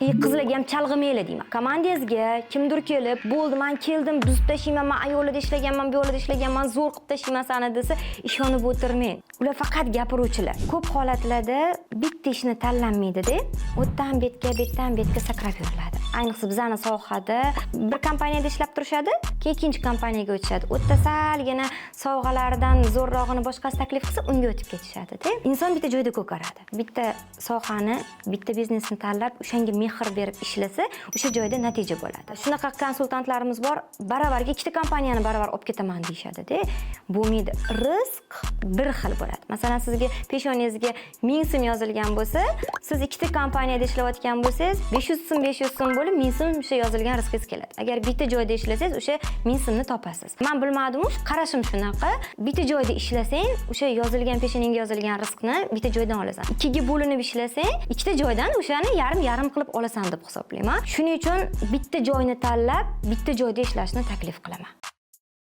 Qizlarga ham chalg'imaylar deyman. Komandangizga kimdir kelib, "Bo'ldi, men keldim, buzib tashlayman, men ayolida ishlaganman, bu yo'lda ishlaganman, zo'r qilib tashlayman sani" desa, ishonib o'tirmang. Ular faqat gapiruvchilar. Ko'p holatlarda bitta ishni tanlanmaydi-da, o'tdan betga sakrab yuriladi. Ayniqsa bizning sohada bir kompaniyada ishlab turishadi, keyin ikkinchi kompaniyaga o'tishadi. O'tda salgina sovg'alaridan zo'rrog'ini boshqasi taklif qilsa, unga o'tib ketishadi-da. Inson bitta joyda ko'karadi. Bitta sohani, bitta biznesni tanlab, o'shanga mehr berib ishlasa, o'sha joyda natija bo'ladi. Shunaqa konsultantlarimiz bor, baravarga ikkita kompaniyani baravar olib ketaman deyshadi-da. Bo'lmaydi. Rizq bir xil bo'ladi. Masalan, sizga peshonangizga 1000 so'm yozilgan bo'lsa, siz ikkita kompaniyada ishlayotgan bo'lsangiz, 500 so'm bo'lib 1000 so'm o'sha yozilgan rizqingiz keladi. Agar bitta joyda ishlasangiz, o'sha 1000 so'mni topasiz. Men bilmadim, qarashim shunaqa. Bitta joyda ishlasang, o'sha yozilgan peshonangga yozilgan rizqni bitta joydan olasan. Ikkiga bo'linib ishlasang, ikkita joydan o'shani yarim qilib olasan deb hisoblayman. Shuning uchun bitta joyni tanlab, bitta joyda ishlashni taklif qilaman.